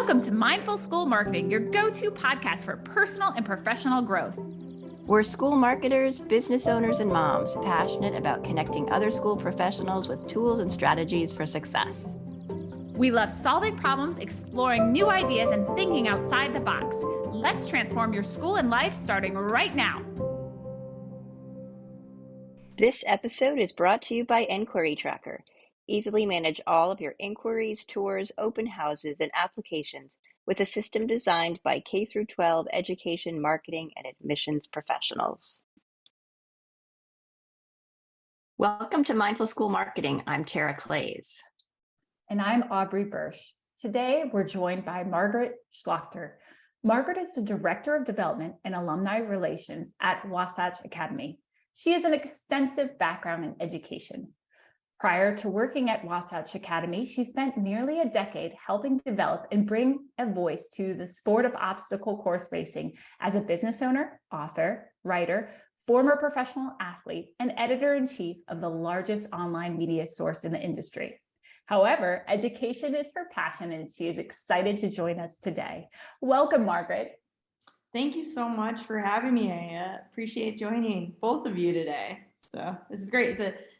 Welcome to Mindful School Marketing, your go-to podcast for personal and professional growth. We're school marketers, business owners, and moms passionate about connecting other school professionals with tools and strategies for success. We love solving problems, exploring new ideas, and thinking outside the box. Let's transform your school and life starting right now. This episode is brought to you by Inquiry Tracker. Easily manage all of your inquiries, tours, open houses, and applications with a system designed by K-12 education, marketing, and admissions professionals. Welcome to Mindful School Marketing. I'm Tara Clays. And I'm Aubrey Bursch. Today, we're joined by Margaret Schlachter. Margaret is the Director of Development and Alumni Relations at Wasatch Academy. She has an extensive background in education. Prior to working at Wasatch Academy, she spent nearly a decade helping develop and bring a voice to the sport of obstacle course racing as a business owner, author, writer, former professional athlete, and editor-in-chief of the largest online media source in the industry. However, education is her passion, and she is excited to join us today. Welcome, Margaret. Thank you so much for having me. I appreciate joining both of you today. So this is great.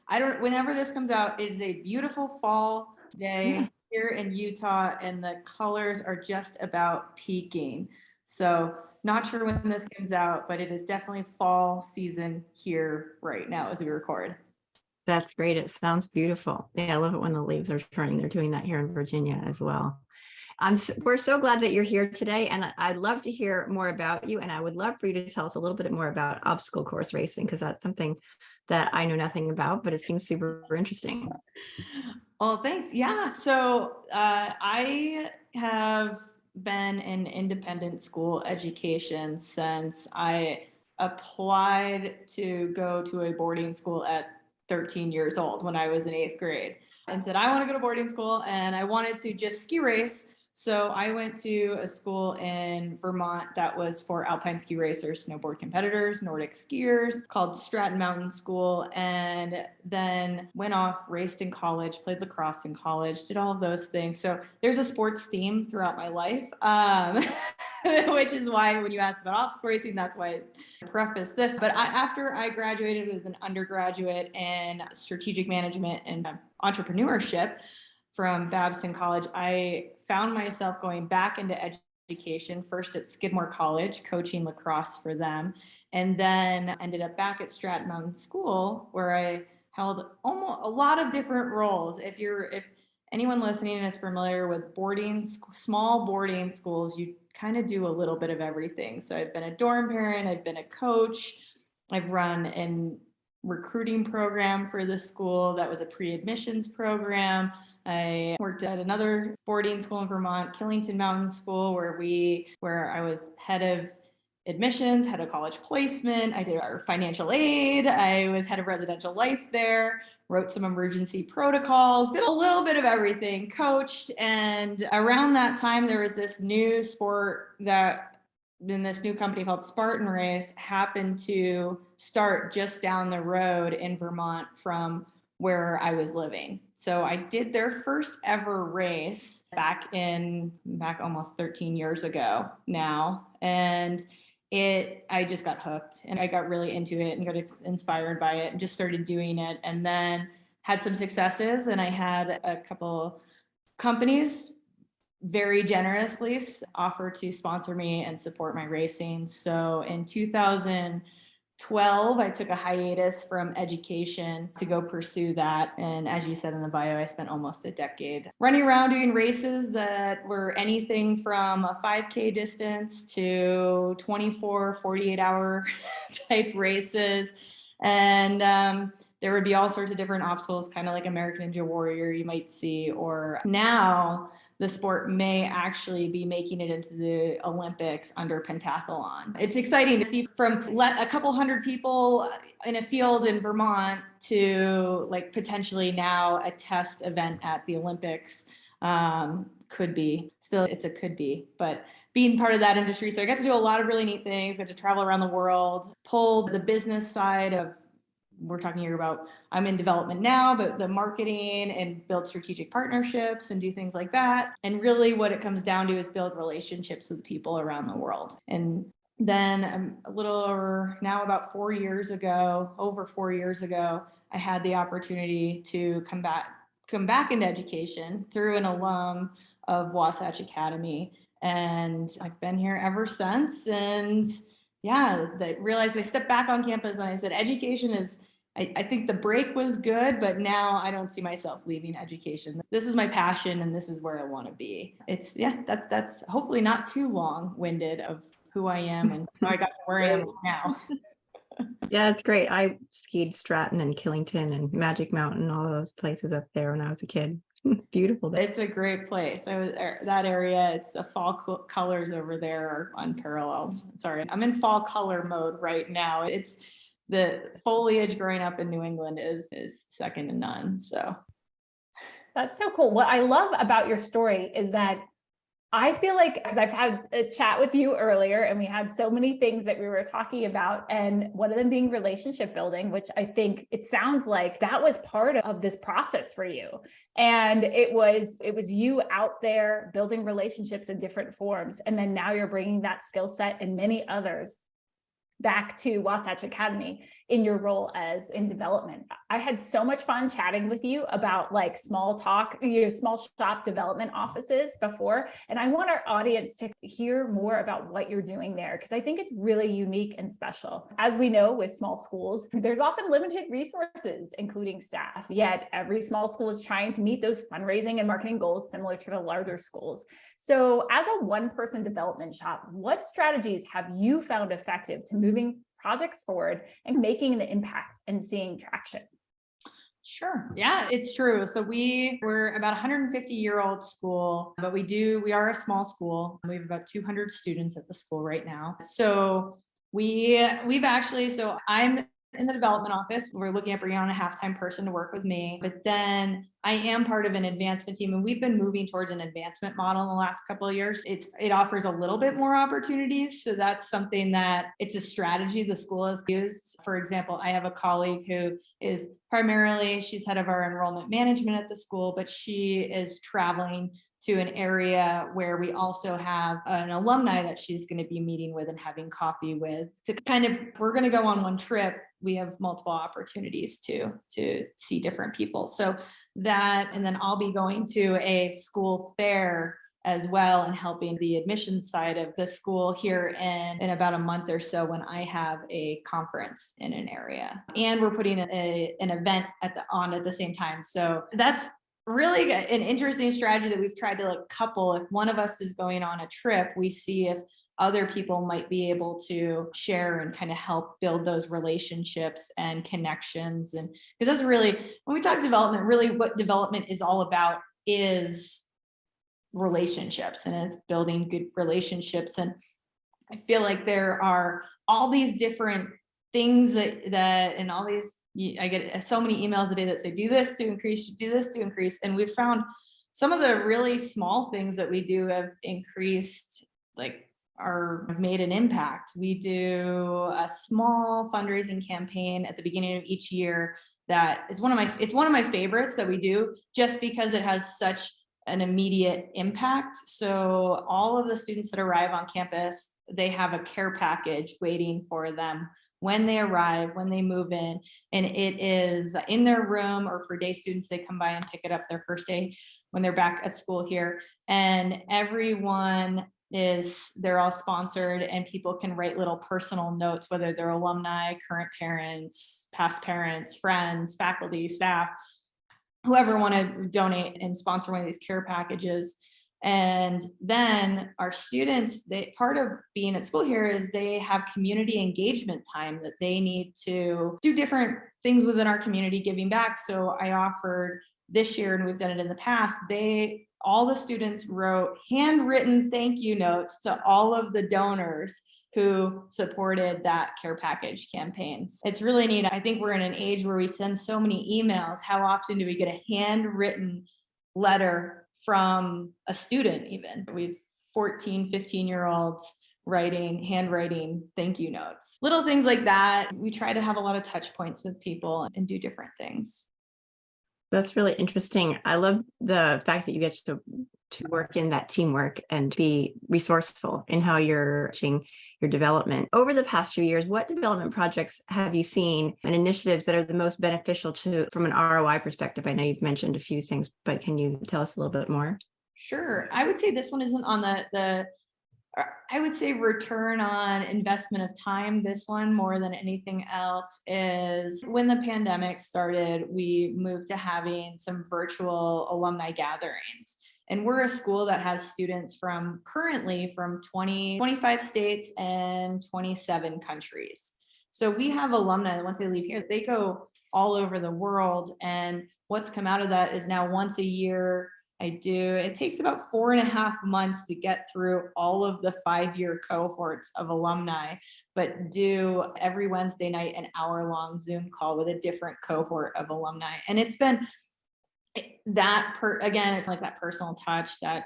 Whenever this comes out, it is a beautiful fall day here in Utah, and the colors are just about peaking. So not sure when this comes out, but it is definitely fall season here right now as we record. That's great. It sounds beautiful. Yeah, I love it when the leaves are turning. They're doing that here in Virginia as well. We're so glad that you're here today, and I'd love to hear more about you. And I would love for you to tell us a little bit more about obstacle course racing, because that's something that I know nothing about, but it seems super interesting. Well, thanks. Yeah. So I have been in independent school education since I applied to go to a boarding school at 13 years old when I was in 8th grade, and said, I want to go to boarding school, and I wanted to just ski race. So I went to a school in Vermont that was for alpine ski racers, snowboard competitors, Nordic skiers, called Stratton Mountain School, and then went off, raced in college, played lacrosse in college, did all of those things. So there's a sports theme throughout my life, which is why when you asked about obstacle racing, that's why I preface this. But after I graduated with an undergraduate in strategic management and entrepreneurship from Babson College, I found myself going back into education, first at Skidmore College, coaching lacrosse for them, and then ended up back at Stratton Mountain School, where I held almost a lot of different roles. If anyone listening is familiar with small boarding schools, you kind of do a little bit of everything. So I've been a dorm parent, I've been a coach, I've run an recruiting program for the school that was a pre-admissions program. I worked at another boarding school in Vermont, Killington Mountain School, where I was head of admissions, head of college placement. I did our financial aid. I was head of residential life there, wrote some emergency protocols, did a little bit of everything, coached. And around that time, there was this new sport that in this new company called Spartan Race happened to start just down the road in Vermont from where I was living. So I did their first ever race back almost 13 years ago now. And I just got hooked, and I got really into it and got inspired by it and just started doing it, and then had some successes. And I had a couple companies very generously offer to sponsor me and support my racing. So in 2012, I took a hiatus from education to go pursue that. And as you said in the bio, I spent almost a decade running around doing races that were anything from a 5K distance to 24, 48-hour type races. And there would be all sorts of different obstacles, kind of like American Ninja Warrior you might see, or now the sport may actually be making it into the Olympics under pentathlon. It's exciting to see from a couple hundred people in a field in Vermont to like potentially now a test event at the Olympics. Could be. Still, it's a could be, but being part of that industry. So I got to do a lot of really neat things, got to travel around the world, pulled the business side of we're talking here about, I'm in development now, but the marketing and build strategic partnerships and do things like that. And really what it comes down to is build relationships with people around the world. And then a little over now, about 4 years ago, over 4 years ago, I had the opportunity to come back into education through an alum of Wasatch Academy. And I've been here ever since. And yeah, I realized I stepped back on campus and I said, education is, I think the break was good, but now I don't see myself leaving education. This is my passion and this is where I want to be. It's, yeah, that's hopefully not too long-winded of who I am and how I got to where I am now. Yeah, it's great. I skied Stratton and Killington and Magic Mountain, all those places up there when I was a kid. Beautiful. It's a great place. I was that area. It's the fall colors over there are unparalleled. Sorry, I'm in fall color mode right now. It's the foliage growing up in New England is second to none. So That's so cool. What I love about your story is that I feel like, because I've had a chat with you earlier and we had so many things that we were talking about, and one of them being relationship building, which I think it sounds like that was part of this process for you. And it was you out there building relationships in different forms. And then now you're bringing that skill set and many others back to Wasatch Academy in your role as in development. I had so much fun chatting with you about like small shop development offices before. And I want our audience to hear more about what you're doing there, because I think it's really unique and special. As we know, with small schools, there's often limited resources, including staff, yet every small school is trying to meet those fundraising and marketing goals similar to the larger schools. So as a one-person development shop, what strategies have you found effective to moving projects forward and making an impact and seeing traction? Sure. Yeah, it's true. So we're about 150-year-old school, but we are a small school. We have about 200 students at the school right now. So I'm in the development office. We're looking at bringing on a half-time person to work with me, but then I am part of an advancement team, and we've been moving towards an advancement model in the last couple of years. It offers a little bit more opportunities. So that's something that it's a strategy the school has used. For example, I have a colleague who is she's head of our enrollment management at the school, but she is traveling to an area where we also have an alumni that she's going to be meeting with and having coffee with we're going to go on one trip. We have multiple opportunities to see different people. So that, and then I'll be going to a school fair as well and helping the admissions side of the school here in about a month or so when I have a conference in an area. And we're putting an event on at the same time. So that's really an interesting strategy that we've tried to couple. If one of us is going on a trip, we see if other people might be able to share and kind of help build those relationships and connections. And because that's really, when we talk development, really what development is all about is relationships, and it's building good relationships. And I feel like there are all these different things that and all these, I get so many emails a day that say, do this to increase, do this to increase. And we've found some of the really small things that we do have increased, have made an impact. We do a small fundraising campaign at the beginning of each year that is it's one of my favorites that we do, just because it has such an immediate impact. So all of the students that arrive on campus, they have a care package waiting for them when they arrive, when they move in, and it is in their room, or for day students, they come by and pick it up their first day when they're back at school here. And they're all sponsored, and people can write little personal notes, whether they're alumni, current parents, past parents, friends, faculty, staff, whoever want to donate and sponsor one of these care packages. And then our students, part of being at school here is they have community engagement time that they need to do different things within our community, giving back. So I offered this year, and we've done it in the past, all the students wrote handwritten thank you notes to all of the donors who supported that care package campaigns. It's really neat. I think we're in an age where we send so many emails. How often do we get a handwritten letter from a student? Even we've 14, 15-year-olds handwriting thank you notes, little things like that. We try to have a lot of touch points with people and do different things. That's really interesting. I love the fact that you get to work in that teamwork and be resourceful in how you're achieving your development. Over the past few years, what development projects have you seen and initiatives that are the most beneficial to from an ROI perspective? I know you've mentioned a few things, but can you tell us a little bit more? Sure. I would say this one isn't on I would say return on investment of time. This one, more than anything else, is when the pandemic started, we moved to having some virtual alumni gatherings. And we're a school that has students currently from 25 states and 27 countries. So we have alumni, once they leave here, they go all over the world. And what's come out of that is now once a year, it takes about 4.5 months to get through all of the 5-year cohorts of alumni, but do every Wednesday night an hour-long Zoom call with a different cohort of alumni. And it's been again, it's like that personal touch that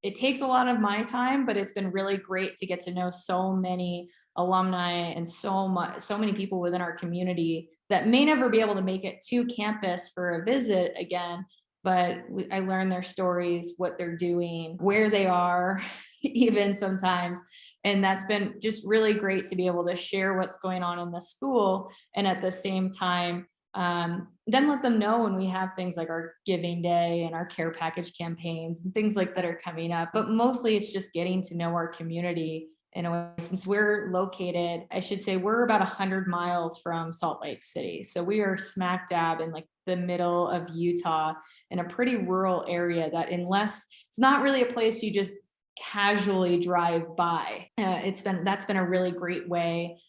it takes a lot of my time, but it's been really great to get to know so many alumni and so many people within our community that may never be able to make it to campus for a visit again. But I learn their stories, what they're doing, where they are, even sometimes. And that's been just really great to be able to share what's going on in the school. And at the same time, then let them know when we have things like our giving day and our care package campaigns and things like that are coming up. But mostly it's just getting to know our community in a way. Since we're located, I should say we're about 100 miles from Salt Lake City. So we are smack dab in like the middle of Utah in a pretty rural area that it's not really a place you just casually drive by. That's been a really great way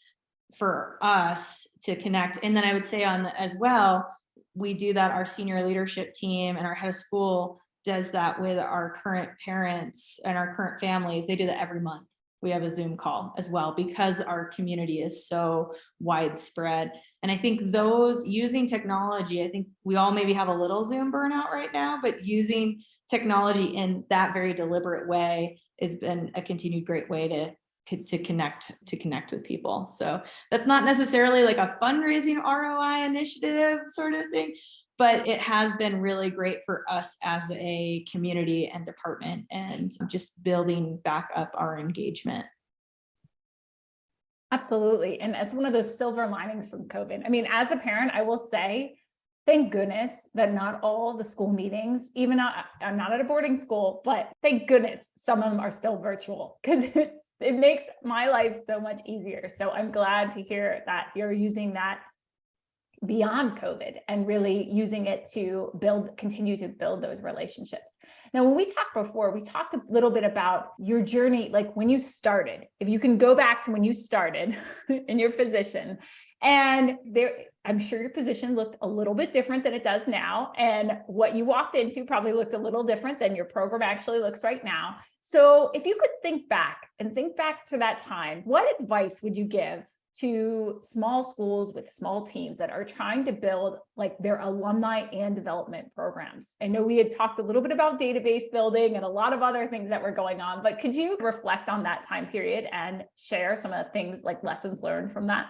for us to connect. And then I would say as well, we do that. Our senior leadership team and our head of school does that with our current parents and our current families. They do that every month. We have a Zoom call as well because our community is so widespread. And I think using technology, I think we all maybe have a little Zoom burnout right now, but using technology in that very deliberate way has been a continued great way to connect with people. So that's not necessarily like a fundraising ROI initiative sort of thing, but it has been really great for us as a community and department and just building back up our engagement. Absolutely. And as one of those silver linings from COVID, I mean, as a parent, I will say, thank goodness that not all the school meetings, I'm not at a boarding school, but thank goodness some of them are still virtual because it makes my life so much easier. So I'm glad to hear that you're using that beyond COVID and really using it to continue to build those relationships. Now, when we talked before, we talked a little bit about your journey, like when you started, if you can go back to when you started in your position, and I'm sure your position looked a little bit different than it does now. And what you walked into probably looked a little different than your program actually looks right now. So if you could think back to that time, what advice would you give to small schools with small teams that are trying to build like their alumni and development programs? I know we had talked a little bit about database building and a lot of other things that were going on, but could you reflect on that time period and share some of the things like lessons learned from that?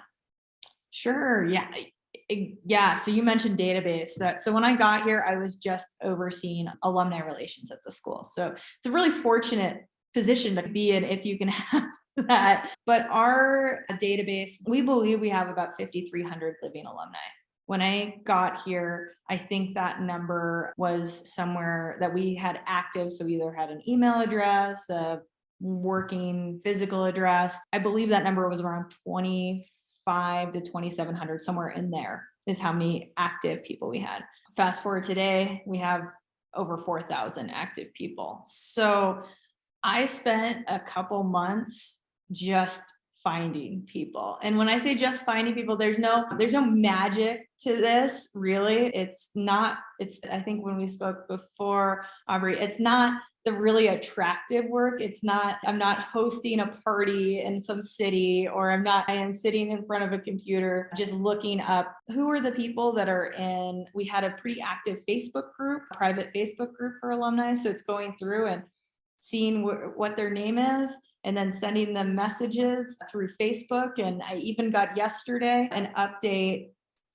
Sure. Yeah. So you mentioned database. So when I got here, I was just overseeing alumni relations at the school. So it's a really fortunate position to be in if you can have that. But our database, we believe we have about 5,300 living alumni. When I got here, I think that number was somewhere that we had active. So we either had an email address, a working physical address. I believe that number was around 2,500 to 2,700, somewhere in there is how many active people we had. Fast forward today, we have over 4,000 active people. So I spent a couple months just finding people. And when I say just finding people, there's no magic to this, really. I think when we spoke before, Aubrey, it's not the really attractive work. I'm not hosting a party in some city, or I am sitting in front of a computer, just looking up who are the people that are in. We had a pretty active Facebook group, private Facebook group for alumni. So it's going through and seeing what their name is, and then sending them messages through Facebook. And I even got yesterday an update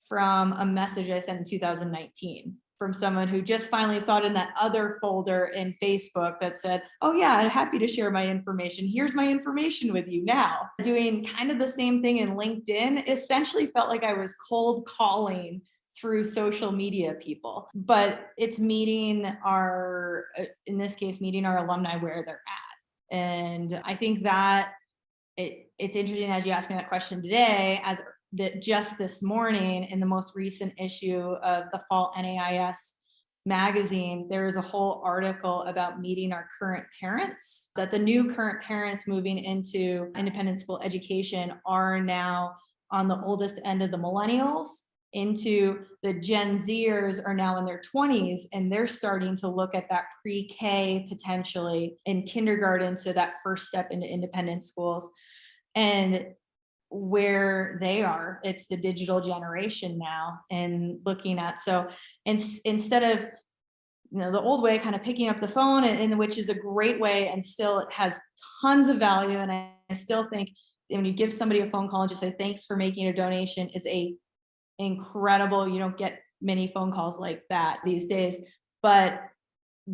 from a message I sent in 2019 from someone who just finally saw it in that other folder in Facebook that said, oh yeah, I'm happy to share my information. Here's my information with you now. Doing kind of the same thing in LinkedIn essentially felt like I was cold calling through social media people, but it's meeting our, in this case, meeting our alumni where they're at. And I think that it's interesting as you asked me that question today, as that just this morning in the most recent issue of the fall NAIS magazine, there is a whole article about meeting our current parents, that the new current parents moving into independent school education are now on the oldest end of the millennials, into the Gen Zers are now in their 20s, and they're starting to look at that pre-K potentially in kindergarten, so that first step into independent schools. And where they are, it's the digital generation now, and looking at, so instead of the old way, kind of picking up the phone, and which is a great way, and still it has tons of value. And I still think when you give somebody a phone call and just say thanks for making a donation is a incredible, you don't get many phone calls like that these days, but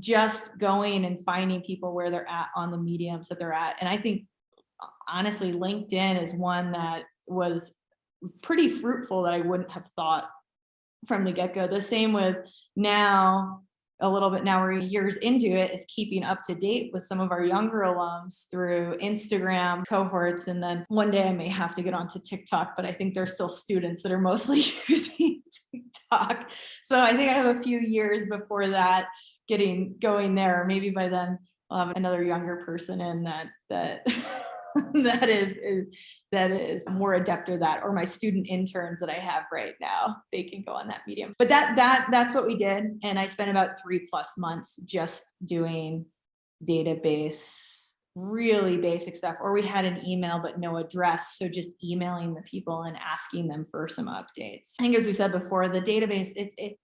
just going and finding people where they're at on the mediums that they're at. And I think honestly, LinkedIn is one that was pretty fruitful that I wouldn't have thought from the get-go. The same with now, a little bit now we're years into it, is keeping up to date with some of our younger alums through Instagram cohorts. And then one day I may have to get onto TikTok, but I think there's still students that are mostly using TikTok. So I think I have a few years before that going there. Maybe by then I'll have another younger person in that that is more adept at that, or my student interns that I have right now, they can go on that medium. But that's what we did. And I spent about 3+ months just doing database, really basic stuff, or we had an email but no address, so just emailing the people and asking them for some updates. I think, as we said before, the database,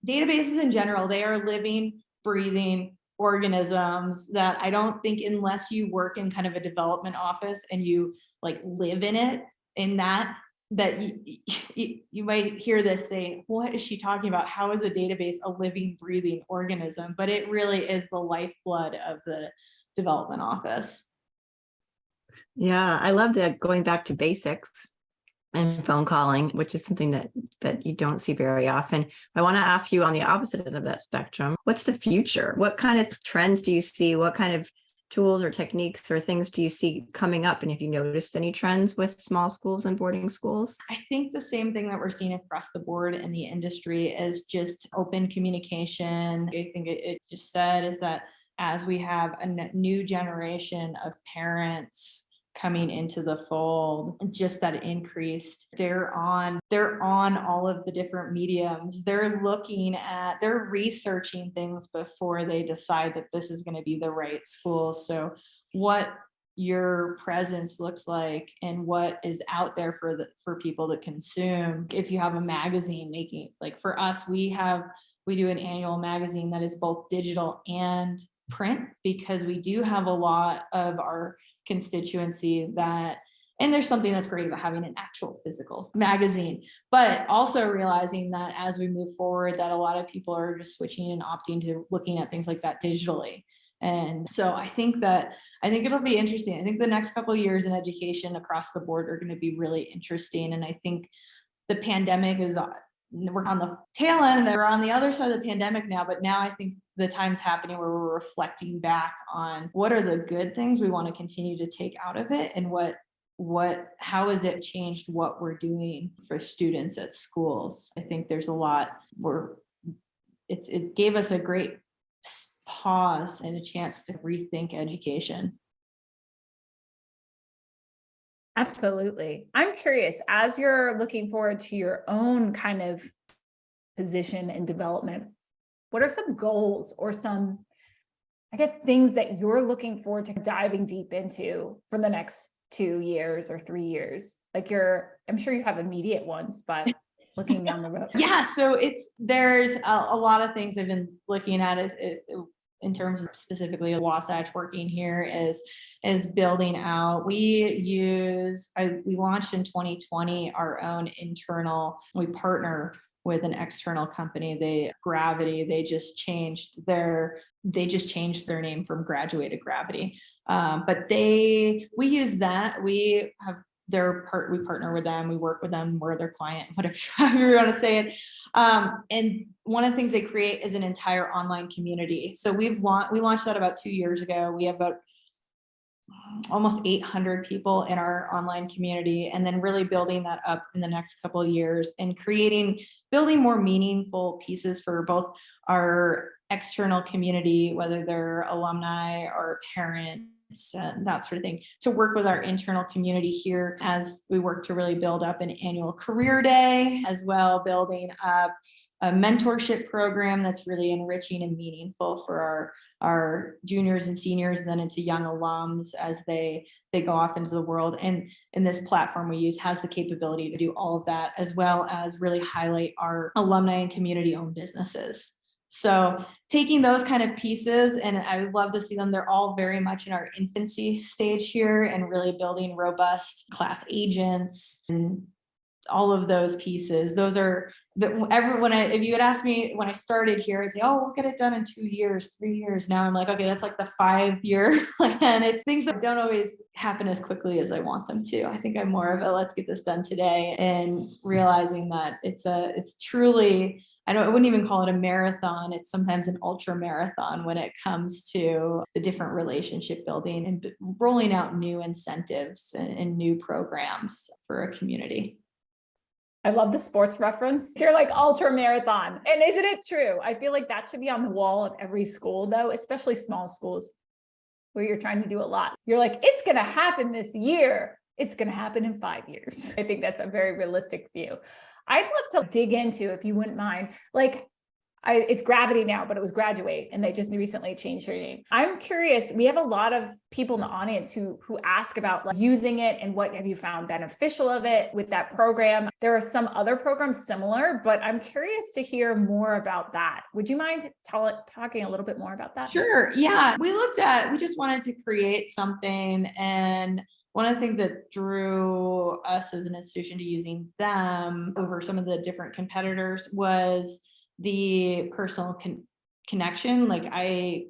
databases in general, they are living, breathing organisms that I don't think, unless you work in kind of a development office and you like live in it, in that you might hear this saying, what is she talking about? How is a database a living, breathing organism? But it really is the lifeblood of the development office. Yeah, I love that, going back to basics and phone calling, which is something that you don't see very often. I want to ask you, on the opposite end of that spectrum, what's the future? What kind of trends do you see? What kind of tools or techniques or things do you see coming up? And if you noticed any trends with small schools and boarding schools? I think the same thing that we're seeing across the board in the industry is just open communication. I think it just said is that as we have a new generation of parents coming into the fold, just that increased, they're on all of the different mediums. They're researching things before they decide that this is going to be the right school. So what your presence looks like and what is out there for people to consume. If you have a magazine making, like for us, we do an annual magazine that is both digital and print, because we do have a lot of our constituency that, and there's something that's great about having an actual physical magazine, but also realizing that as we move forward, that a lot of people are just switching and opting to looking at things like that digitally. And so I think it'll be interesting. I think the next couple of years in education across the board are going to be really interesting. And I think the pandemic we're on the tail end, and we're on the other side of the pandemic now, but now I think the time's happening where we're reflecting back on what are the good things we want to continue to take out of it, and how has it changed what we're doing for students at schools. I think there's a lot it gave us a great pause and a chance to rethink education. Absolutely. I'm curious, as you're looking forward to your own kind of position and development, what are some goals or some, I guess, things that you're looking forward to diving deep into for the next 2 years or 3 years? Like I'm sure you have immediate ones, but looking down the road. Yeah, so there's a lot of things I've been looking at in terms of specifically Wasatch working here is building out. We launched in 2020 our own internal, we partner with an external company, Gravity. They just changed their name from Graduate to Gravity. But we use that. We partner with them, we work with them, we're their client, whatever you want to say it. And one of the things they create is an entire online community. So we launched that about 2 years ago. We have about almost 800 people in our online community, and then really building that up in the next couple of years and building more meaningful pieces for both our external community, whether they're alumni or parents and that sort of thing, to work with our internal community here as we work to really build up an annual career day, as well building up a mentorship program that's really enriching and meaningful for our juniors and seniors, and then into young alums as they go off into the world. And this platform we use has the capability to do all of that, as well as really highlight our alumni and community-owned businesses. So taking those kind of pieces, and I would love to see them, they're all very much in our infancy stage here, and really building robust class agents and all of those pieces. Those are if you had asked me when I started here, I'd say, oh, we'll get it done in 2 years, 3 years. Now I'm like, okay, that's like the 5-year plan. It's things that don't always happen as quickly as I want them to. I think I'm more of a let's get this done today, and realizing that it's truly, I wouldn't even call it a marathon. It's sometimes an ultra marathon when it comes to the different relationship building and rolling out new incentives and new programs for a community. I love the sports reference. You're like ultra marathon. And isn't it true? I feel like that should be on the wall of every school though, especially small schools where you're trying to do a lot. You're like, it's going to happen this year. It's going to happen in 5 years. I think that's a very realistic view. I'd love to dig into, if you wouldn't mind, it's Gravity now, but it was Graduate, and they just recently changed their name. I'm curious, we have a lot of people in the audience who ask about using it, and what have you found beneficial of it with that program? There are some other programs similar, but I'm curious to hear more about that. Would you mind talking a little bit more about that? Sure. Yeah. We just wanted to create something, and one of the things that drew us as an institution to using them over some of the different competitors was the personal connection.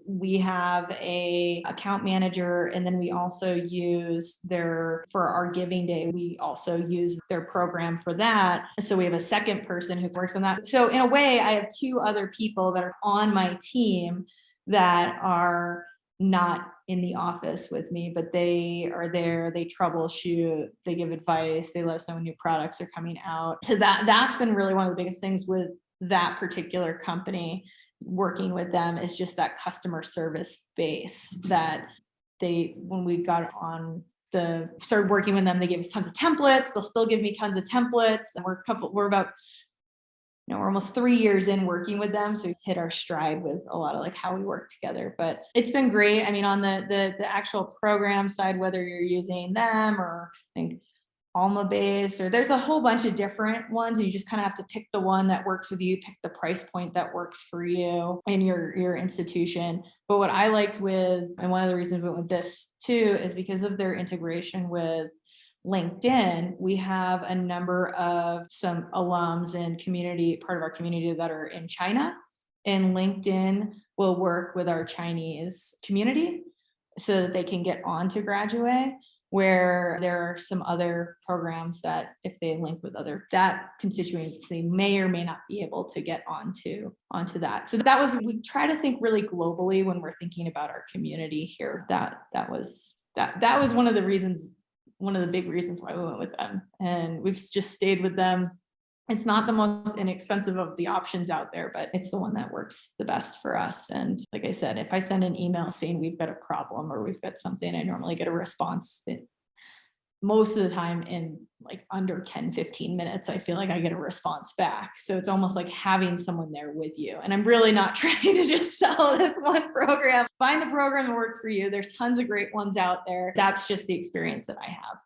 We have a account manager, and then we also use for our giving day, we also use their program for that. So we have a second person who works on that. So in a way, I have 2 other people that are on my team that are not in the office with me, but they are there, they troubleshoot, they give advice, they let us know when new products are coming out. So that's been really one of the biggest things with that particular company, working with them, is just that customer service base that when we got started working with them, they gave us tons of templates. They'll still give me tons of templates. And we're about, we're almost 3 years in working with them. So we've hit our stride with a lot of how we work together, but it's been great. I mean, on the actual program side, whether you're using them or I think Alma Base, or there's a whole bunch of different ones, and you just kind of have to pick the one that works with you, pick the price point that works for you and your institution. But what I liked and one of the reasons we went with this too, is because of their integration with LinkedIn. We have a number of some alums and part of our community that are in China, and LinkedIn will work with our Chinese community so that they can get onto Graduate, where there are some other programs that if they link with that constituency may or may not be able to get onto that. So we try to think really globally when we're thinking about our community here. That was one of the big reasons why we went with them, and we've just stayed with them. It's not the most inexpensive of the options out there, but it's the one that works the best for us. And like I said, if I send an email saying we've got a problem or we've got something, I normally get a response most of the time in under 10-15 minutes. I feel like I get a response back. So it's almost like having someone there with you. And I'm really not trying to just sell this one program. Find the program that works for you. There's tons of great ones out there. That's just the experience that I have.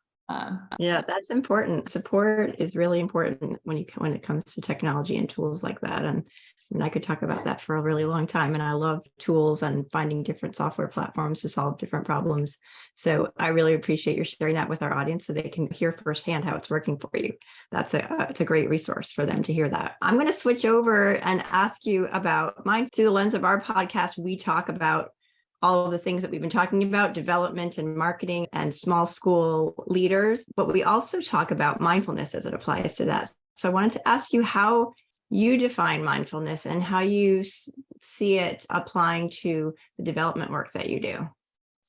Yeah, that's important. Support is really important when it comes to technology and tools like that. And And I could talk about that for a really long time. And I love tools and finding different software platforms to solve different problems. So I really appreciate you sharing that with our audience so they can hear firsthand how it's working for you. It's a great resource for them to hear that. I'm going to switch over and ask you about mine. Through the lens of our podcast, we talk about all of the things that we've been talking about, development and marketing and small school leaders, but we also talk about mindfulness as it applies to that. So I wanted to ask you how you define mindfulness and how you see it applying to the development work that you do,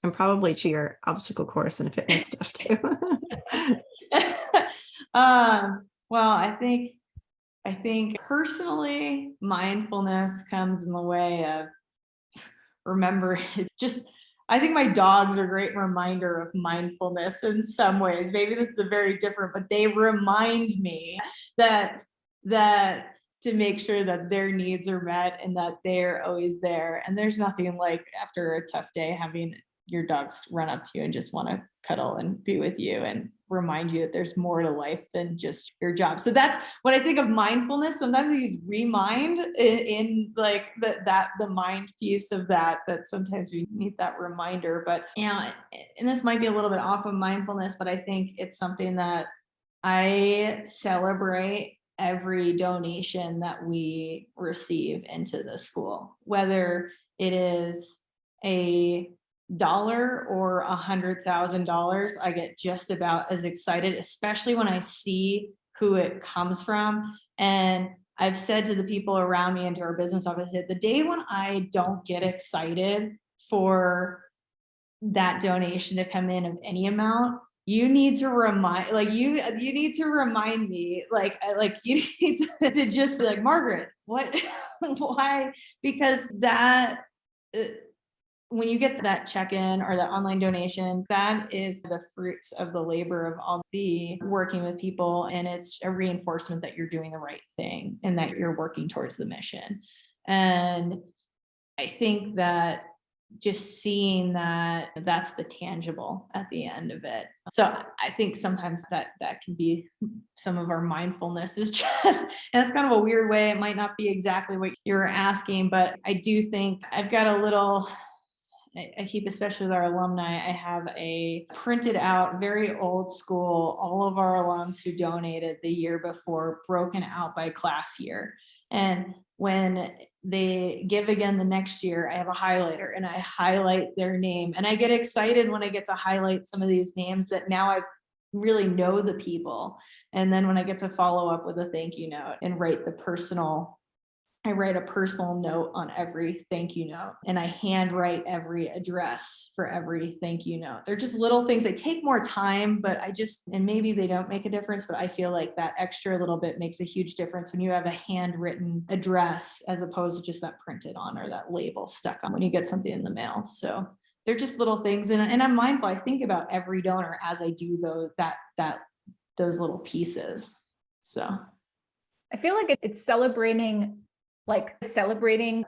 and probably to your obstacle course and fitness stuff too. Well, I think personally, mindfulness comes in the way of remember I think my dogs are a great reminder of mindfulness in some ways. Maybe this is a very different, but they remind me that to make sure that their needs are met and that they're always there. And there's nothing like after a tough day having your dogs run up to you and just want to cuddle and be with you and remind you that there's more to life than just your job. So that's when I think of mindfulness. Sometimes I use remind in like the mind piece of that sometimes we need that reminder. But and this might be a little bit off of mindfulness, but I think it's something that I celebrate every donation that we receive into the school, whether it is $1 or $100,000, I get just about as excited, especially when I see who it comes from. And I've said to the people around me and to our business office, the day when I don't get excited for that donation to come in of any amount, you need to remind, you need to remind me, you need to just be like, Margaret, what, why? Because that, when you get that check-in or that online donation, that is the fruits of the labor of all the working with people. And it's a reinforcement that you're doing the right thing and that you're working towards the mission. And I think that just seeing that that's the tangible at the end of it. So I think sometimes that can be some of our mindfulness is just, and it's kind of a weird way. It might not be exactly what you're asking, but I do think I've got a little, I keep, especially with our alumni, I have a printed out, very old school, all of our alums who donated the year before, broken out by class year. And when they give again the next year, I have a highlighter and I highlight their name. And I get excited when I get to highlight some of these names that now I really know the people. And then when I get to follow up with a thank you note and I write a personal note on every thank you note, and I handwrite every address for every thank you note. They're just little things. They take more time, but and maybe they don't make a difference, but I feel like that extra little bit makes a huge difference when you have a handwritten address as opposed to just that printed on or that label stuck on when you get something in the mail. So they're just little things. And I'm mindful. I think about every donor as I do those little pieces. So I feel like it's celebrating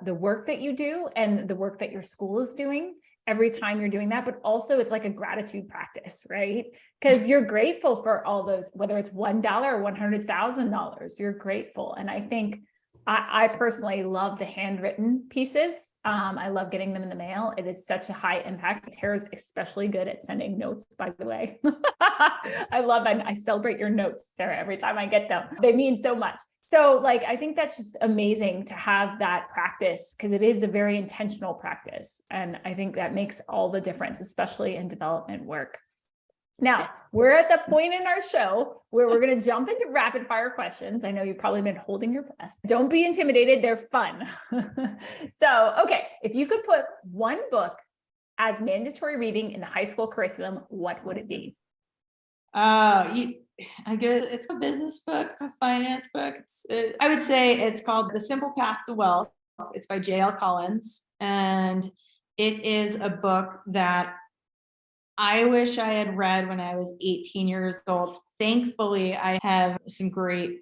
the work that you do and the work that your school is doing every time you're doing that, but also it's like a gratitude practice, right? Because you're grateful for all those, whether it's $1 or $100,000, you're grateful. And I think I personally love the handwritten pieces. I love getting them in the mail. It is such a high impact. Tara's especially good at sending notes, by the way. I celebrate your notes, Tara, every time I get them. They mean so much. So I think that's just amazing to have that practice because it is a very intentional practice. And I think that makes all the difference, especially in development work. Now, we're at the point in our show where we're going to jump into rapid fire questions. I know you've probably been holding your breath. Don't be intimidated. They're fun. So, okay, if you could put one book as mandatory reading in the high school curriculum, what would it be? I guess it's a business book, it's a finance book. I would say it's called The Simple Path to Wealth. It's by J.L. Collins. And it is a book that I wish I had read when I was 18 years old. Thankfully, I have some great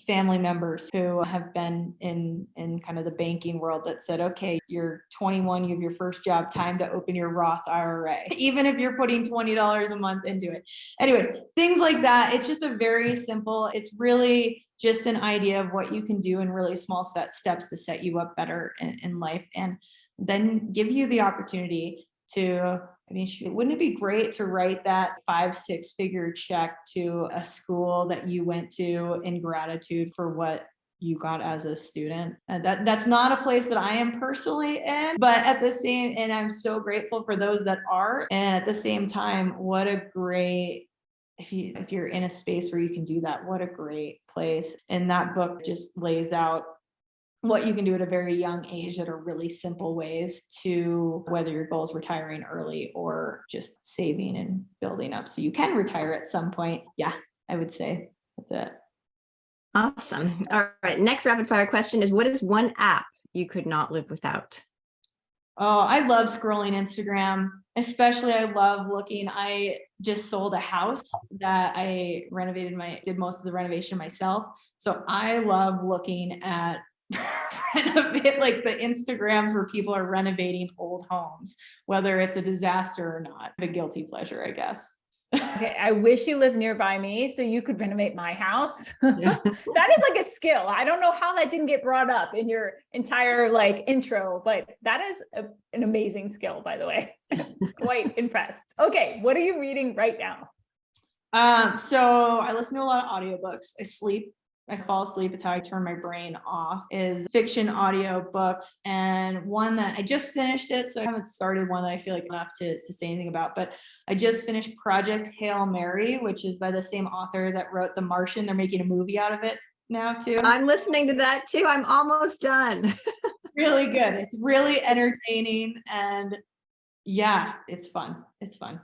family members who have been in kind of the banking world that said, okay, you're 21, you have your first job, time to open your Roth IRA, even if you're putting $20 a month into it. Anyways, things like that. It's just a very simple, it's really just an idea of what you can do in really small steps to set you up better in life, and then give you the opportunity to, I mean, wouldn't it be great to write that 5-6 figure check to a school that you went to in gratitude for what you got as a student? And that's not a place that I am personally in, but at the same, and I'm so grateful for those that are. And at the same time, what a great, if you're in a space where you can do that, what a great place. And that book just lays out what you can do at a very young age that are really simple ways to, whether your goal is retiring early or just saving and building up so you can retire at some point. Yeah, I would say that's it. Awesome. All right. Next rapid fire question is, what is one app you could not live without? Oh, I love scrolling Instagram. Especially, I love looking. I just sold a house that I renovated, did most of the renovation myself. So I love looking at like the Instagrams where people are renovating old homes, whether it's a disaster or not. A guilty pleasure, I guess. Okay, I wish you lived nearby me so you could renovate my house. Yeah. That is like a skill. I don't know how that didn't get brought up in your entire like intro, but that is an amazing skill, by the way. Quite impressed. Okay, what are you reading right now? So I listen to a lot of audiobooks. I fall asleep. It's how I turn my brain off, is fiction audio books. And one that I just finished it, so I haven't started one that I feel like enough to say anything about, but I just finished Project Hail Mary, which is by the same author that wrote The Martian. They're making a movie out of it now too. I'm listening to that too. I'm almost done. Really good. It's really entertaining, and yeah, it's fun. It's fun.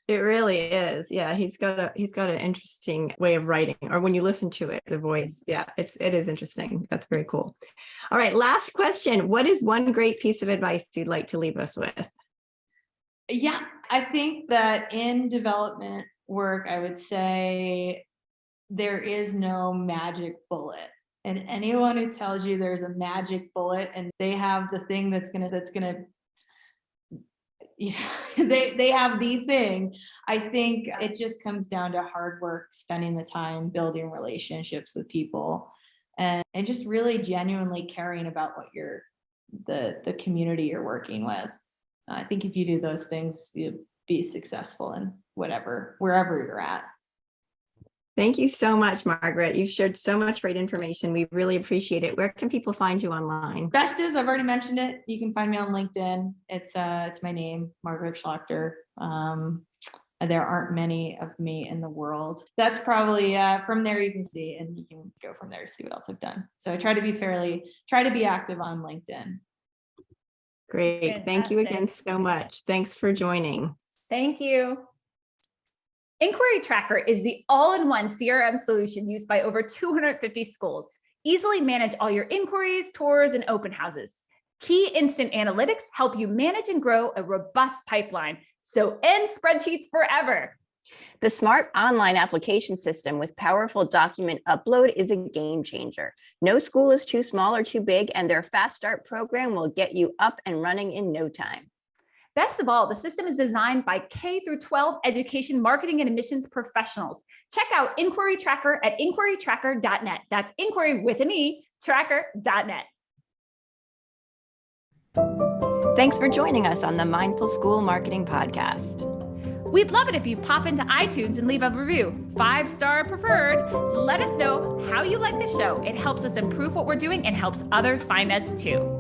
It really is. Yeah, he's got an interesting way of writing, or when you listen to it, the voice. Yeah, it is interesting. That's very cool. All right, last question. What is one great piece of advice you'd like to leave us with? Yeah, I think that in development work, I would say there is no magic bullet. And anyone who tells you there's a magic bullet and they have the thing that's gonna you know, they have the thing. I think it just comes down to hard work, spending the time, building relationships with people, and just really genuinely caring about what the community you're working with. I think if you do those things, you'll be successful in wherever you're at. Thank you so much, Margaret. You've shared so much great information. We really appreciate it. Where can people find you online? Best is, I've already mentioned it. You can find me on LinkedIn. It's my name, Margaret Schlachter. There aren't many of me in the world. That's probably from there you can see, and you can go from there to see what else I've done. So I try to be active on LinkedIn. Great. Fantastic. Thank you again so much. Thanks for joining. Thank you. Inquiry Tracker is the all-in-one CRM solution used by over 250 schools. Easily manage all your inquiries, tours, and open houses. Key instant analytics help you manage and grow a robust pipeline. So end spreadsheets forever. The smart online application system with powerful document upload is a game changer. No school is too small or too big, and their Fast Start program will get you up and running in no time. Best of all, the system is designed by K-12 education marketing and admissions professionals. Check out Inquiry Tracker at inquirytracker.net. That's inquiry with an E, tracker.net. Thanks for joining us on the Mindful School Marketing Podcast. We'd love it if you pop into iTunes and leave a review, 5-star preferred. Let us know how you like the show. It helps us improve what we're doing and helps others find us too.